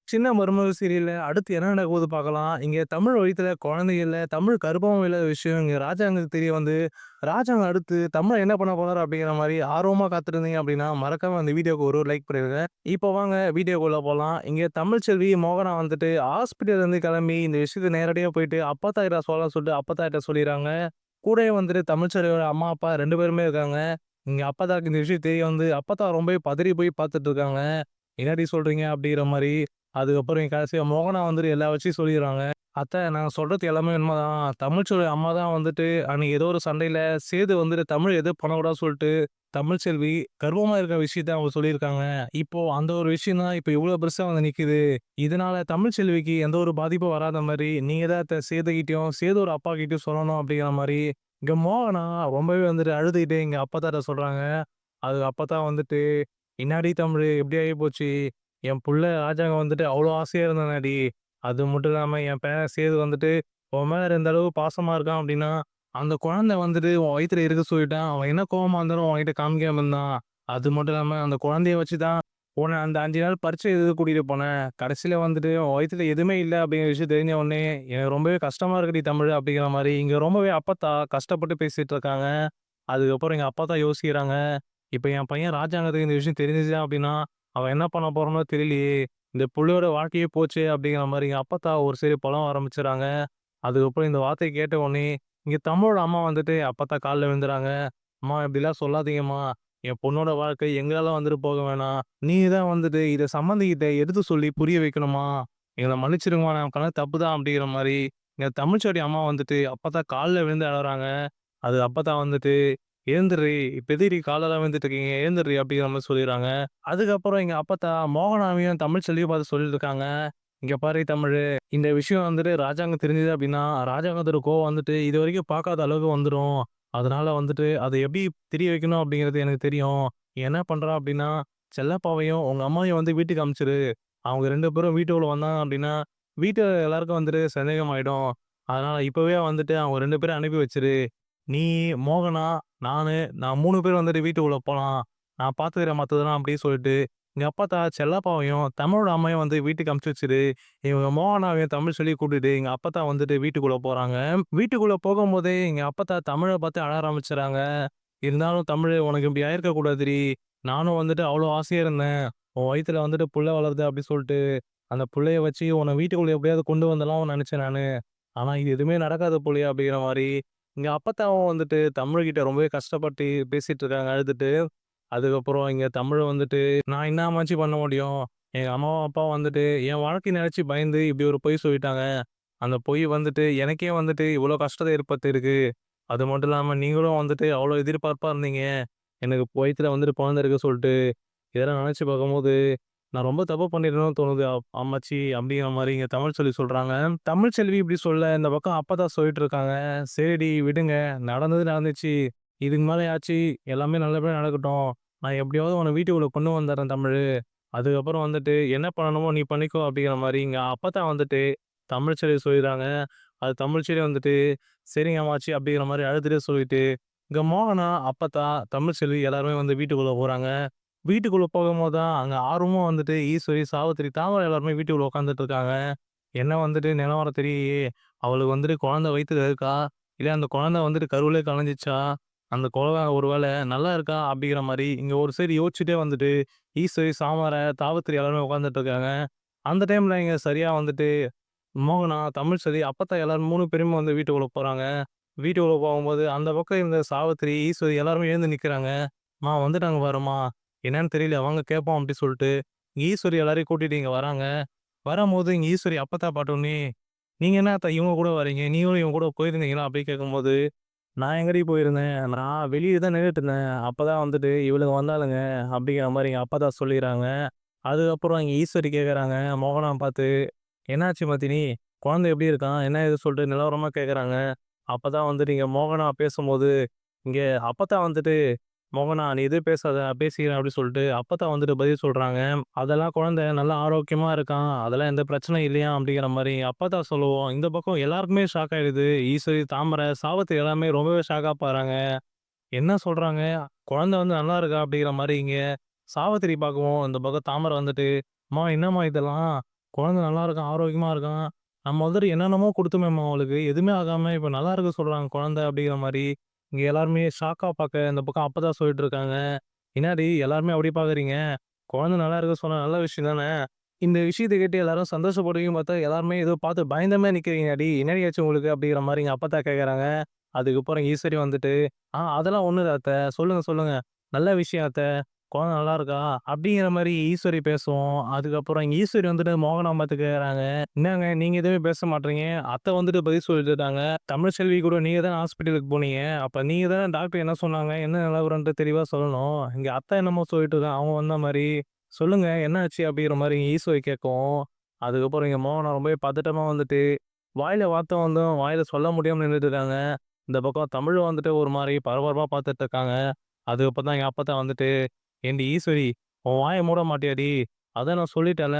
சின்ன மருமக சீரியல்ல அடுத்து என்ன நடக்க போகுது பார்க்கலாம். இங்க தமிழ் வழித்துல குழந்தைகள்ல தமிழ் கர்ப்பம் இல்லாத விஷயம் இங்க ராஜாங்களுக்கு தெரிய வந்து, ராஜாங்க அடுத்து தமிழ என்ன பண்ண போறாரு அப்படிங்கிற மாரி ஆர்வமா காத்திருந்தீங்க அப்படின்னா, மறக்காம அந்த வீடியோக்கு ஒரு லைக் பண்ணிருங்க. இப்போ வாங்க வீடியோக்குள்ள போலாம். இங்க தமிழ்ச்செல்வி மோகனா வந்துட்டு ஹாஸ்பிட்டல்ல இருந்து கிளம்பி இந்த விஷயத்த நேரடியா போயிட்டு அப்பத்தாகிட்ட சொல்லலாம்னு சொல்லிட்டு அப்பத்தாகிட்ட சொல்லிர்றாங்க. கூடவே வந்துட்டு தமிழ்ச்செல்வியோட அம்மா, அப்பா 2 பேருமே இருக்காங்க. இங்க அப்பத்தாக்கு இந்த விஷயம் தெரிய வந்து அப்பத்தா ரொம்பவே பதறி போய் பார்த்துட்டு இருக்காங்க. "என்னடி சொல்றீங்க?" அப்படிங்கிற மாரி. அதுக்கப்புறம் கடைசியா மோகனா வந்துட்டு எல்லா விஷயம் சொல்லிர்றாங்க. "அத்த நான் சொல்றது எல்லாமே உண்மதான். தமிழ்ச்செல்வி அம்மா தான் வந்துட்டு அன்னைக்கு ஏதோ ஒரு சண்டையில சேது வந்துட்டு தமிழ் எதுவும் பண்ணக்கூடாதுன்னு சொல்லிட்டு, தமிழ்ச்செல்வி கர்ப்பமா இருக்கிற விஷயத்த அவங்க சொல்லியிருக்காங்க. இப்போ அந்த ஒரு விஷயம் தான் இப்போ இவ்ளோ பெருசா வந்து நிக்குது. இதனால தமிழ்ச்செல்விக்கு எந்த ஒரு பாதிப்பும் வராத மாரி நீங்க தான் சேதுகிட்டயும், சேதோட அப்பாகிட்டயும் சொல்லணும்." அப்படிங்கிற மாரி இங்க மோகனா ரொம்பவே வந்துட்டு அழுதுகிட்டே எங்க அப்பத்தாட்ட சொல்றாங்க. அது அப்பத்தா வந்துட்டு, "என்னாடி தமிழு இப்படி ஆயிப்போச்சு? என் புள்ள ராஜாங்க வந்துட்டு அவ்வளோ ஆசையா இருந்தானாடி. அது மட்டும் இல்லாம என் பேரன் சேது வந்துட்டு உன் மேல இந்த அளவு பாசமா இருக்கான் அப்படின்னா, அந்த குழந்தை வந்துட்டு உன் வயித்துல இருக்க சொல்லிட்டான். அவன் என்ன கோவமா இருந்தாலும் உன்கிட்ட காமிக்காம இருந்தான். அது மட்டும் இல்லாம அந்த குழந்தைய வச்சு தான் உன்ன அந்த 5 நாள் பரீட்சை எழுத கூட்டிட்டு போனேன். கடைசியில வந்துட்டு உன் வயித்துல எதுவுமே இல்ல அப்படிங்கிற விஷயம் தெரிஞ்ச உடனே, எனக்கு ரொம்பவே கஷ்டமா இருக்குடி தமிழு." அப்படிங்கிற மாரி இங்க ரொம்பவே அப்பத்தா கஷ்டப்பட்டு பேசிட்டு இருக்காங்க. அதுக்கப்புறம் எங்க அப்பா தான் யோசிக்கிறாங்க. இப்ப என் பையன் ராஜாங்கத்துக்கு இந்த விஷயம் தெரிஞ்சுச்சு அப்படின்னா, அவன் என்ன பண்ண போறானோ தெரியலையே! இந்த புள்ளையோட வாழ்க்கையே போச்சே! அப்படிங்கிற மாரி எங்க அப்பத்தா ஒரு சைடு புலம்ப ஆரம்பிச்சுறாங்க. அதுக்கப்புறம் இந்த வார்த்தைய கேட்ட உடனே, இங்க தமிழோட அம்மா வந்துட்டு அப்பத்தா கால்ல விழுந்துறாங்க. "அம்மா இப்படிலாம் சொல்லாதீங்கம்மா. என் பொண்ணோட வாழ்க்கை எங்களால வந்துட்டு போக வேணாம். நீங்க தான் வந்துட்டு இத சம்மந்திகிட்ட எடுத்து சொல்லி புரிய வைக்கணும்மா. எங்கள மன்னிச்சிடுங்கம்மா. நான் பண்ணது தப்பு தான்." அப்படிங்கிற மாரி, எங்க தமிழ்ச்செல்வி அம்மா வந்துட்டு அப்பத்தா கால்ல விழுந்து அழறாங்க. அது அப்பத்தா வந்துட்டு, "எழுந்துர்றி! இப்ப எதுக்குடி காலெல்லாம் விழுந்துட்டு இருக்கீங்க? எழுந்துர்றி!" அப்படிங்கிற மாரி சொல்லிர்றாங்க. அதுக்கப்புறம் எங்க அப்பத்தா மோகனாவையும், தமிழ்ச்செல்வியும் பார்த்து சொல்லிட்டுருக்காங்க. "இங்க பாரு தமிழு, இந்த விஷயம் வந்துட்டு ராஜாங்க தெரிஞ்சது அப்படின்னா, ராஜாங்கத்தோட கோவம் வந்துட்டு இதுவரைக்கும் பார்க்காத அளவுக்கு வந்துரும். அதனால வந்துட்டு அத எப்படி தெரிய வைக்கணும் அப்படிங்கிறது எனக்கு தெரியும். நீ என்ன பண்ற அப்படின்னா, செல்லப்பாவையும், உங்க அம்மாவையும் வந்து வீட்டுக்கு அனுப்பிச்சுரு. அவங்க 2 பேரும் வீட்டுக்குள்ள வந்தாங்க அப்படின்னா, வீட்ல எல்லாருக்கும் வந்துட்டு சந்தேகமாயிடும். அதனால இப்பவே வந்துட்டு அவங்க 2 பேரையும் அனுப்பி வச்சுரு. நீ, மோகனா, நான் 3 பேர் வந்துட்டு வீட்டுக்குள்ள போலாம். நான் பார்த்துக்கிறேன் மத்ததெல்லாம்." அப்படின்னு சொல்லிட்டு, எங்க அப்பத்தா செல்லப்பாவையும், தமிழோட அம்மாவையும் வந்து வீட்டுக்கு அனுப்பிச்சு வச்சுட்டு, இவங்க மோகனாவையும் தமிழ் சொல்லி கூட்டிட்டு எங்க அப்பத்தா வந்துட்டு வீட்டுக்குள்ள போறாங்க. வீட்டுக்குள்ள போகும்போதே எங்க அப்பத்தா தமிழ பார்த்து அழ ஆரம்பிச்சுறாங்க. "இருந்தாலும் தமிழு உனக்கு இப்படி ஆயிருக்க கூடாதுடி. நானும் வந்துட்டு அவ்வளோ ஆசையா இருந்தேன். உன் வயித்துல வந்துட்டு புள்ள வளருது அப்படி சொல்லிட்டு, அந்த புள்ளைய வச்சு உன்ன வீட்டுக்குள்ள எப்படியாவது கொண்டு வந்துடலாம்னு நெனச்சேன் நானு. ஆனா இது எதுவுமே நடக்காது போலயே." அப்படிங்கிற மாரி எங்க அப்பத்தாவும் வந்துட்டு தமிழ்கிட்ட ரொம்பவே கஷ்டப்பட்டு பேசிட்டு இருக்காங்க அழுதுட்டு. அதுக்கப்புறம் இங்க தமிழ் வந்துட்டு, "நான் என்னாமாச்சு பண்ண முடியும்? எங்க அம்மாவும், அப்பாவும் வந்துட்டு என் வாழ்க்கைய நெனச்சு பயந்து இப்படி ஒரு பொய் சொல்லிட்டாங்க. அந்த பொய் வந்துட்டு எனக்கே வந்துட்டு இவ்வளோ கஷ்டத்த ஏற்படுத்தியிருக்கு. அது மட்டும் இல்லாம நீங்களும் வந்துட்டு அவ்வளோ எதிர்பார்ப்பா இருந்தீங்க. எனக்கு வயித்துல வந்துட்டு குழந்தை இருக்கு சொல்ட்டு. இதெல்லாம் நெனச்சு பார்க்கும்போது, நான் ரொம்ப தப்பு பண்ணிட்டேனோன்னு தோணுது அம்மாச்சி." அப்படிங்கிற மாரி இங்க தமிழ்ச்செல்வி சொல்றாங்க. தமிழ்ச்செல்வி இப்படி சொல்ல, இந்த பக்கம் அப்பத்தா சொல்லிட்டு இருக்காங்க. "சரிடி விடுங்க. நடந்தது நடந்துச்சு. இதுக்கு மேலயாச்சு எல்லாமே நல்லபடியா நடக்கட்டும். நான் எப்படியாவது உன்ன வீட்டுக்குள்ள கொண்டு வந்துர்றேன் தமிழு. அதுக்கப்புறம் வந்துட்டு என்ன பண்ணணுமோ நீ பண்ணிக்கோ." அப்படிங்கிற மாரி இங்க அப்பத்தா வந்துட்டு தமிழ்ச்செல்வி சொல்லிர்றாங்க. அது தமிழ்ச்செல்வி வந்துட்டு, "சரிங்க அம்மாச்சி." அப்படிங்கிற மாரி அழுதுட்டே சொல்லிட்டு, இங்க மோகனா, அப்பத்தா, தமிழ்ச்செல்வி எல்லாருமே வந்து வீட்டுக்குள்ள போறாங்க. வீட்டுக்குள்ள போகும்போது தான் அங்க ஆர்வமா வந்துட்டு ஈஸ்வரி, சாவித்திரி, தாமரை எல்லாருமே வீட்டுக்குள்ள உட்காந்துட்டு இருக்காங்க. என்ன வந்துட்டு நிலவரம் தெரியலையே! அவளுக்கு வந்துட்டு குழந்தை வயித்துல இருக்கா? இல்ல அந்த குழந்தை வந்துட்டு கருவிலே கலஞ்சிச்சா? அந்த குழந்த ஒரு வேள நல்லா இருக்கா? அப்படிங்கிற மாரி இங்க ஒரு சைடு யோசிச்சுட்டே வந்துட்டு, ஈஸ்வரி, சாமர, சாவித்திரி எல்லாருமே உட்காந்துட்டு இருக்காங்க. அந்த டைம்ல இங்க சரியா வந்துட்டு மோகனா, தமிழ்செல்வி, அப்பத்தா எல்லாரும் 3 பேருமே வந்து வீட்டுக்குள்ள போறாங்க. வீட்டுக்குள்ள போகும்போது அந்த பக்கம் இருந்த சாவித்திரி, ஈஸ்வரி எல்லாருமே எழுந்து நிக்கிறாங்க. "அம்மா வந்துட்டாங்க பாரும்மா. என்னன்னு தெரியல வாங்க கேட்போம்." அப்படி சொல்ட்டு, ஈஸ்வரி எல்லாரையும் கூட்டிட்டு இங்க வராங்க. வரம்போது இங்க ஈஸ்வரி அப்பத்தா பார்த்தோனே, "நீங்க என்ன அத்த இவங்க கூட வரீங்க? நீங்களும் இவங்க கூட போயிருந்தீங்களா?" அப்படி கேட்கும்போது, "நான் எங்கடி போயிருந்தேன்? நான் வெளிய தான் நின்னுட்டு இருந்தேன். அப்பதான் வந்துட்டு இவளுங்க வந்தாளுங்க." அப்படிங்கிற மாரி எங்க அப்பத்தா சொல்லிர்றாங்க. அதுக்கப்புறம் இங்க ஈஸ்வரி கேட்கறாங்க மோகனாவ பார்த்து, "என்னாச்சு மத்தினி? குழந்தை எப்படி இருக்கான்? என்ன ஏது?" சொல்லிட்டு நிலவரமா கேட்கறாங்க. அப்பதான் வந்துட்டு இங்க மோகனா பேசும்போது, இங்க அப்பத்தா வந்துட்டு, "மோகனா நீ எதுவும் பேசாத, நான் பேசிக்கிறேன்." அப்படி சொல்லிட்டு அப்பத்தா வந்துட்டு பதில் சொல்றாங்க. "அதெல்லாம் குழந்தை நல்லா ஆரோக்கியமா இருக்கான். அதெல்லாம் எந்த பிரச்சனையும் இல்லையாம்." அப்படிங்கிற மாரி அப்பத்தா சொல்லவும், இந்த பக்கம் எல்லாருக்குமே ஷாக் ஆயிடுது. ஈஸ்வரி, தாமரை, சாவித்திரி எல்லாமே ரொம்பவே ஷாக்கா பாக்குறாங்க. என்ன சொல்றாங்க? குழந்தை வந்து நல்லா இருக்கா? அப்படிங்கிற மாரி இங்க சாவித்திரி பார்க்கவும், இந்த பக்கம் தாமரை வந்துட்டு, "அம்மா என்னம்மா இதெல்லாம்? குழந்தை நல்லா இருக்கான், ஆரோக்கியமா இருக்கான். நம்ம வந்துட்டு என்னென்னமோ குடுத்தோமேம்மா அவளுக்கு. எதுவுமே ஆகாம இப்ப நல்லா இருக்கு சொல்றாங்க குழந்தை அப்படிங்கிற மாரி. இங்க எல்லாருமே ஷாக்கா பாக்க இந்த பக்கம் அப்பா தான் சொல்லிட்டு இருக்காங்க. என்னாடி எல்லாருமே அப்படி பாக்குறீங்க? குழந்தை நல்லா இருக்கு சொன்னா நல்ல விஷயம் தானே! இந்த விஷயத்த கேட்டு எல்லாரும் சந்தோஷப்படுவீங்கன்னு பார்த்தா, எல்லாருமே ஏதோ பார்த்து பயந்த மாரி நிக்கிறீங்கடி. என்னடி ஆச்சு உங்களுக்கு? அப்படிங்கிற மாரி எங்க அப்பத்தா கேட்கறாங்க. அதுக்கப்புறம் ஈஸ்வரி வந்துட்டு, அதெல்லாம் ஒண்ணும் இல்ல அத்த. சொல்லுங்க, சொல்லுங்க. நல்ல விஷயம் அத்த. குழந்தை நல்லா இருக்கா?" அப்படிங்கிற மாரி ஈஸ்வரி பேசவும், அதுக்கப்புறம் இங்க ஈஸ்வரி வந்துட்டு மோகன அம்மாட்ட கேட்கறாங்க. "என்னங்க நீங்க எதுவுமே பேச மாட்றீங்க?" அத்தை வந்துட்டு பதில் சொல்லிட்டுருக்காங்க. "தமிழ்செல்வி கூட நீங்க தானே ஹாஸ்பிட்டலுக்கு போனீங்க. அப்ப நீங்க தானே டாக்டர் என்ன சொன்னாங்க? என்ன நிலவரம்ன்ட்டு தெளிவா சொல்லணும். இங்க அத்தை என்னமோ சொல்லிட்டு இருக்காங்க. அவங்க வந்த மாரி. சொல்லுங்க என்ன ஆச்சு?" அப்படிங்கிற மாரி ஈஸ்வரி கேட்கவும், அதுக்கப்புறம் இங்க மோகனா ரொம்பவே பதட்டமா வந்துட்டு, வாயில வார்த்தை வந்தும் வாயில சொல்ல முடியாம நின்னுட்டு இருக்காங்க. இந்த பக்கம் தமிழ் வந்துட்டு ஒரு மாரி பரபரப்பா பார்த்துட்டு இருக்காங்க. அதுக்கப்புறம் தான் எங்க அப்பத்தா வந்துட்டு, "ஏன்டி ஈஸ்வரி, உன் வாய மூட மாட்டியாடி? அதான் நான் சொல்லிட்டேன்ல."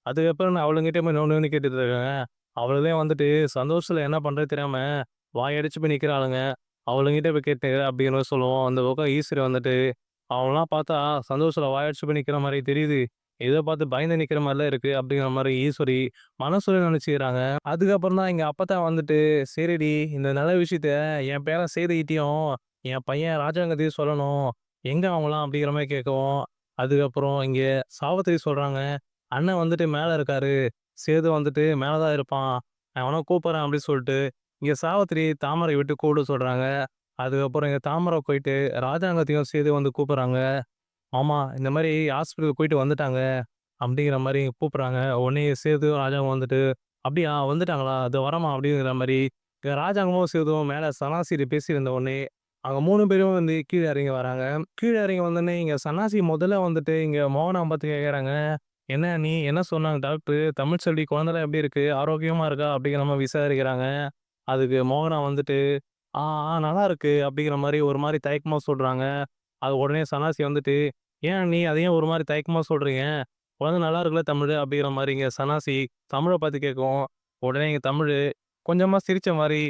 அதுக்கப்புறம் நான் அவளுங்கிட்ட போய் நோண்டி நோண்டி கேட்டுட்டு இருக்கேங்க. அவளுகளே வந்துட்டு சந்தோஷத்துல என்ன பண்றது தெரியாம, வாய அடிச்சு போய் நிக்கிறாளுங்க. அவளுங்கிட்ட போய் கேட்டு அப்படிங்கிற மாரி சொல்லுவோம். அந்த பக்கம் ஈஸ்வரி வந்துட்டு, அவங்கலாம் பார்த்தா சந்தோஷத்துல வாய அடிச்சு போய் நிக்கிற மாரி தெரியுது. ஏதோ பார்த்து பயந்து நிக்கிற மாரிலாம் இருக்கு அப்படிங்கிற மாரி ஈஸ்வரி மனசுல நெனச்சுக்கிறாங்க. அதுக்கப்புறம் தான் எங்க அப்பத்தா வந்துட்டு, "சரிடி, இந்த நல்ல விஷயத்த என் பேரன் சேதுகிட்டயும், என் பையன் ராஜாங்கத்தையும் சொல்லணும். எங்க அவங்கலாம்?" அப்படிங்கிற மாரி கேட்கவும், அதுக்கப்புறம் இங்க சாவித்திரி சொல்றாங்க, "அண்ணன் வந்துட்டு மேல இருக்காரு. சேது வந்துட்டு மேல தான் இருப்பான். நான் வேணா கூப்பிடுறேன்" அப்படின்னு சொல்லிட்டு, இங்க சாவித்திரி தாமரை விட்டு கூப்பிட சொல்றாங்க. அதுக்கப்புறம் இங்க தாமரை போயிட்டு ராஜாங்கத்தையும் சேது வந்து கூப்பிடுறாங்க. "மாமா, இந்த மாரி ஹாஸ்பிட்டலுக்கு போயிட்டு வந்துட்டாங்க." அப்படிங்கிற மாரி கூப்பிடுறாங்க. உடனே சேது, ராஜாவும் வந்துட்டு, "அப்படியா வந்துட்டாங்களா? இதோ வரேன்மா" அப்படிங்கிற மாரி, இங்க ராஜாங்கமும், சேதுவும் மேல சன்னாசிட்ட பேசியிருந்த உடனே, அவங்க 3 பேரும் வந்து கீழ இறங்கி வராங்க. கீழ இறங்கி வந்தோனே, இங்க சன்னாசி முதல்ல வந்துட்டு இங்க மோகனாம்பாத்த பார்த்து கேட்கறாங்க. "என்ன நீ என்ன சொன்னாங்க டாக்டரு? தமிழ்ச்செல்வி குழந்தைலாம் எப்படி இருக்கு? ஆரோக்கியமா இருக்கா?" அப்படிங்கிற மாரி விசாரிக்கிறாங்க. அதுக்கு மோகனா வந்துட்டு, "ஆ, நல்லா இருக்கு." அப்படிங்கிற மாரி ஒரு மாரி தயக்கமா சொல்றாங்க. அது உடனே சன்னாசி வந்துட்டு, "ஏன் அண்ணி அத ஏன் ஒரு மாரி தயக்கமா சொல்றீங்க? குழந்தை நல்லா இருக்குல்ல தமிழு?" அப்படிங்கிற மாரி இங்க சன்னாசி தமிழ பார்த்து கேட்கவும், உடனே இங்க தமிழு கொஞ்சமா சிரிச்ச மாரி,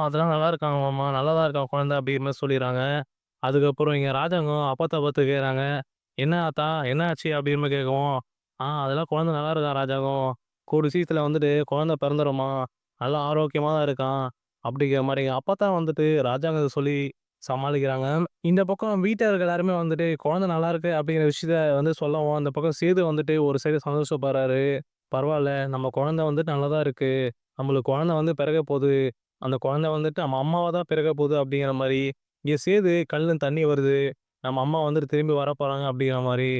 அதெல்லாம் நல்லா இருக்காங்க மாமா. நல்லா தான் இருக்கான் குழந்தை." அப்படிங்கிற மாரி சொல்லிர்றாங்க. அதுக்கப்புறம் இங்க ராஜாங்கம் அப்பத்தா பார்த்து கேட்கறாங்க. "என்ன ஆத்தா? என்ன ஆச்சு?" அப்படிங்கிற மாரி கேட்கவும், அதெல்லாம் குழந்தை நல்லா இருக்கான் ராஜாங்கம். கூடிய சீக்கிரத்துல வந்துட்டு குழந்தை பிறந்துரும்மா. நல்லா ஆரோக்கியமா தான் இருக்கான்." அப்படிங்கிற மாரி எங்க அப்பத்தா வந்துட்டு ராஜாங்கத்த சொல்லி சமாளிக்கிறாங்க. இந்த பக்கம் வீட்டார்கள் எல்லாருமே வந்துட்டு குழந்தை நல்லா இருக்கு அப்படிங்கிற விஷயத்த வந்து சொல்லவும், அந்த பக்கம் சேது வந்துட்டு ஒரு சைடு சந்தோஷப்படுறாரு. "பரவால்ல, நம்ம குழந்தை வந்துட்டு நல்லா தான் இருக்கு. நம்மளுக்கு குழந்தை வந்து பிறக்க போது. அந்த குழந்தை வந்துட்டு நம்ம அம்மாவா தான் பிறக்க போது." அப்படிங்கிற மாரி, இங்க சேது கண்லருந்து தண்ணி வருது. நம்ம அம்மா வந்துட்டு திரும்பி வரப்போறாங்க அப்படிங்கிற மாரி.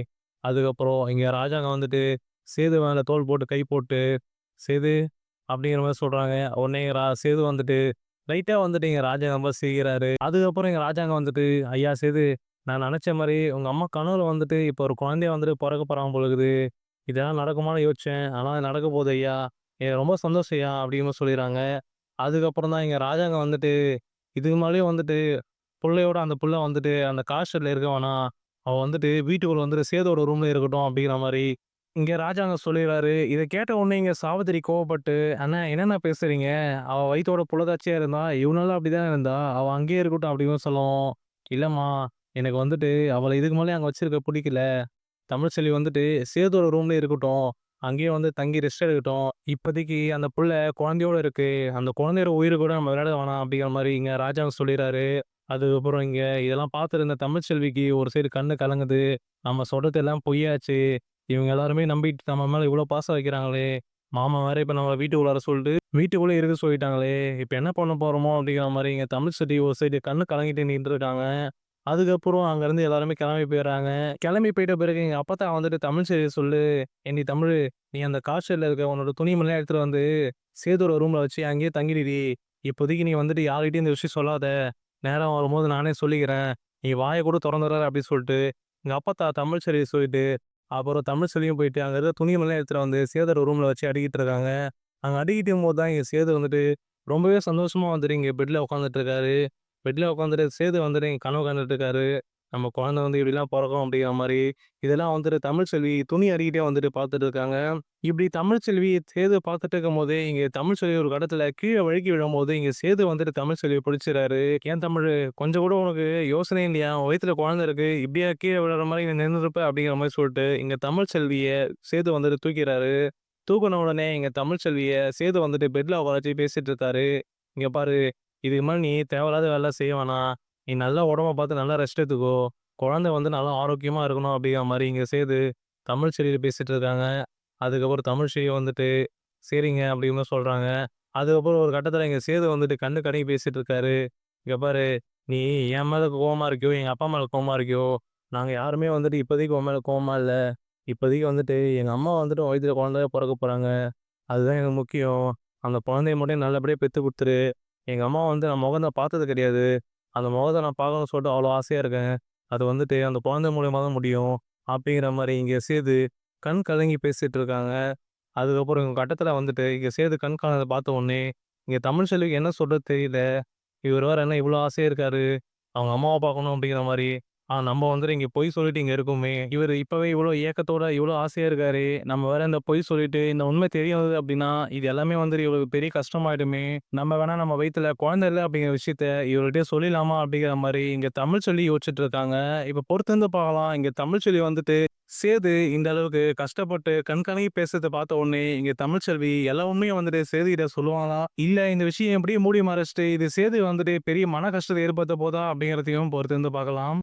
அதுக்கப்புறம் இங்க ராஜாங்க வந்துட்டு சேது மேல தோள் போட்டு கை போட்டு, "சேது" அப்படிங்கிற மாரி சொல்றாங்க. உடனே சேது வந்துட்டு லைட்டா வந்துட்டு எங்க ராஜாங்க சிரிக்கிறாரு. அதுக்கப்புறம் எங்க ராஜாங்க வந்துட்டு, "ஐயா சேது, நான் நெனச்ச மாரி உங்க அம்மா கனவுல வந்துட்டு இப்போ ஒரு குழந்தையா வந்துட்டு பொறக்க போறாங்க போல இருக்குது. இதெல்லாம் நடக்குமான்னு யோசிச்சேன். ஆனா அது நடக்க போகுது ஐயா. எனக்கு ரொம்ப சந்தோஷம் ஐயா" அப்படின்னு சொல்லிறாங்க. அதுக்கப்புறம் தான் எங்க ராஜாங்க வந்துட்டு, இதுக்கு மேலயும் வந்துட்டு புள்ளையோட அந்த புள்ள வந்துட்டு அந்த காஸ்டல்ல இருக்க வேணாம். அவ வந்துட்டு வீட்டுக்குள்ள வந்துட்டு சேதோட ரூம்ல இருக்கட்டும் அப்படிங்கிற மாரி இங்க ராஜாங்க சொல்லிறாரு. இத கேட்ட உடனே இங்க சாவித்திரி கோவப்பட்டு, "அண்ணா என்னண்ணா பேசுறீங்க? அவ வயித்தோட புள்ளத்தாச்சியா இருந்தா, இவ்வளவு நாளா அப்படிதானே இருந்தா. அவ அங்கேயே இருக்கட்டும்" அப்படின்னு சொல்லவும், "இல்லம்மா, எனக்கு வந்துட்டு அவள இதுக்கு மேலயும் அங்க வச்சிருக்க புடிக்கல. தமிழ்ச்செல்வி வந்துட்டு சேதோட ரூம்லயே இருக்கட்டும். அங்கேயே வந்து தங்கி ரெஸ்ட் எடுக்கட்டும். இப்போதைக்கு அந்த புள்ள குழந்தையோட இருக்கு. அந்த குழந்தையோட உயிர கூட நம்ம விளையாட வேணாம்" அப்படிங்கிற மாரி இங்க ராஜாங்க சொல்லிறாரு. அதுக்கப்புறம் இங்க இதெல்லாம் பார்த்துருந்த தமிழ்ச்செல்விக்கு ஒரு சைடு கண்ணு கலங்குது. நம்ம சொல்றது எல்லாம் பொய்யாச்சு. இவங்க எல்லாருமே நம்பிட்டு நம்ம மேல இவ்ளோ பாசம் வைக்கிறாங்களே! மாமா வேற இப்ப நம்மள வீட்டுக்குள்ள வர சொல்லிட்டு, வீட்டுக்குள்ளயே இருக்க சொல்லிட்டாங்களே! இப்ப என்ன பண்ண போறோமோ? அப்படிங்கிற மாரி இங்க தமிழ்செல்வி ஒரு சைடு கண்ணு கலங்கிட்டு நின்றுருக்காங்க. அதுக்கப்புறம் அங்கருந்து எல்லாருமே கிளம்பி போயிர்றாங்க. கிளம்பி போயிட்ட பிறகு எங்க அப்பத்தா வந்துட்டு தமிழ்செல்விய சொல்லு, "ஏண்டி தமிழு, நீ அந்த காஸ்டல்ல இருக்க உன்னோட துணிமணிலாம் எடுத்துட்டு வந்து சேதோட ரூம்ல வச்சு அங்கேயே தங்கிடுடி. இப்போதைக்கு நீ வந்துட்டு யார்கிட்டயும் இந்த விஷயம் சொல்லாத. நேரம் வரும்போது நானே சொல்லிக்கிறேன். நீ வாய கூட தொறந்துறாத" அப்படின்னு சொல்லிட்டு, எங்க அப்பத்தா தமிழ்செல்விய சொல்லிட்டு, அப்புறம் தமிழ்செல்வியும் போயிட்டு அங்க இருக்க துணிமணிலாம் எடுத்துட்டு வந்து சேதோட ரூம்ல வச்சு அடுக்கிட்டு இருக்காங்க. அங்க அடுக்கிட்டு இருக்கும்போது தான் இங்க சேது வந்துட்டு ரொம்பவே சந்தோஷமா வந்துட்டு இங்க பெட்ல உட்காந்துட்டு இருக்காரு. பெட்ல உட்காந்துட்டு சேது வந்துட்டு இங்க கனவு காண்டுட்டு இருக்காரு. நம்ம குழந்தை வந்து இப்படிலாம் பொறக்கும் அப்படிங்கிற மாரி. இதெல்லாம் வந்துட்டு தமிழ்செல்வி துணி அரிக்கிட்டே வந்துட்டு பார்த்துட்டு இருக்காங்க. இப்படி தமிழ்செல்வி சேது பார்த்துட்டு இருக்கும்போதே, இங்க தமிழ்செல்வி ஒரு கட்டத்துல கீழ வழுக்கி விழும்போது, இங்க சேது வந்துட்டு தமிழ்செல்விய பிடிச்சுறாரு. "ஏன் தமிழு, கொஞ்சம் கூட உனக்கு யோசனையே இல்லையா? உன் வயித்துல குழந்தை இருக்கு. இப்படியா கீழ விழுற மாரி நின்னுருப்ப?" அப்படிங்கிற மாரி சொல்லிட்டு, இங்க தமிழ்செல்விய சேது வந்துட்டு தூக்கிறாரு. தூக்குன உடனே எங்க தமிழ்ச்செல்விய சேது வந்துட்டு பெட்ல உட்கார வச்சு பேசிட்டு இருக்காரு. "இங்க பாரு, இதுக்கு மேல நீ தேவையில்லாத வேலைலாம் செய்ய வேணாம். நீ நல்லா உடம்ப பார்த்து நல்லா ரெஸ்ட் எடுத்துக்கோ. குழந்தை வந்து நல்லா ஆரோக்கியமா இருக்கணும்." அப்படிங்கிற மாரி இங்க சேது தமிழ்ச்செல்விட்ட பேசிட்டு இருக்காங்க. அதுக்கப்புறம் தமிழ்ச்செல்வி வந்துட்டு, "சரிங்க" அப்படின்னு சொல்றாங்க. அதுக்கப்புறம் ஒரு கட்டத்தில எங்க சேது வந்துட்டு கண்ணு கலங்கி பேசிட்டு இருக்காரு. "இங்க பாரு, நீ என் மேல கோவமா இருக்கியோ, எங்க அப்பா மேல கோவமா இருக்கியோ, நாங்க யாருமே வந்துட்டு இப்போதைக்கு உன் மேல கோவமா இல்ல. இப்போதைக்கு வந்துட்டு எங்க அம்மா வந்துட்டு உன் வயித்துல குழந்தையா பொறக்க போறாங்க. அதுதான் எனக்கு முக்கியம். அந்த குழந்தைய மட்டும் நல்லபடியா பெத்து குடுத்துரு. எங்க அம்மா வந்து நான் மொகத்த பார்த்தது கிடையாது. அந்த மொகத்த நான் பார்க்கணும்னு சொல்லிட்டு அவ்வளோ ஆசையா இருக்கேன். அது வந்துட்டு அந்த குழந்தை மூலியமா தான் முடியும்." அப்படிங்கிற மாரி இங்க சேது கண் கலங்கி பேசிட்டு இருக்காங்க. அதுக்கப்புறம் ஒரு கட்டத்தில வந்துட்டு இங்க சேது கண் கலங்குனத பார்த்த உடனே, இங்க தமிழ்ச்செல்விக்கு என்ன சொல்றது தெரியல. இவரு வேற என்ன இவ்ளோ ஆசையா இருக்காரு. அவங்க அம்மாவ பார்க்கணும் அப்படிங்கிற மாரி. நம்ம வந்துட்டு இங்க பொய் சொல்லிட்டு இங்க இருக்கோமே. இவரு இப்பவே இவ்ளோ ஏக்கத்தோட, இவ்ளோ ஆசையா இருக்காரு. நம்ம வேற இந்த பொய் சொல்லிட்டு, இந்த உண்மை தெரிய வந்தது அப்படின்னா, இது எல்லாமே வந்துட்டு இவருக்கு பெரிய கஷ்டமாயிடுமே. நம்ம வேணா நம்ம வயித்துல குழந்தை இல்ல அப்படிங்கிற விஷயத்த இவர்கிட்டயே சொல்லிடலாமா அப்படிங்கிற மாரி இங்க தமிழ்ச்செல்வி யோசிச்சுட்டு இருக்காங்க. இப்ப பொறுத்திருந்து பார்க்கலாம். இங்க தமிழ்ச்செல்வி வந்துட்டு சேது இந்த அளவுக்கு கஷ்டப்பட்டு கண் கலங்கி பேசுறத பார்த்த உடனே, இங்க தமிழ்ச்செல்வி எல்லா உண்மையும் வந்துட்டு சேதுகிட்ட சொல்லுவாங்களா? இல்ல இந்த விஷயம் எப்படியே மூடி மறைச்சுட்டு, இது சேது வந்துட்டு பெரிய மன கஷ்டத்த ஏற்படுத்த போதா? அப்படிங்கிறதையும் பொறுத்திருந்து பார்க்கலாம்.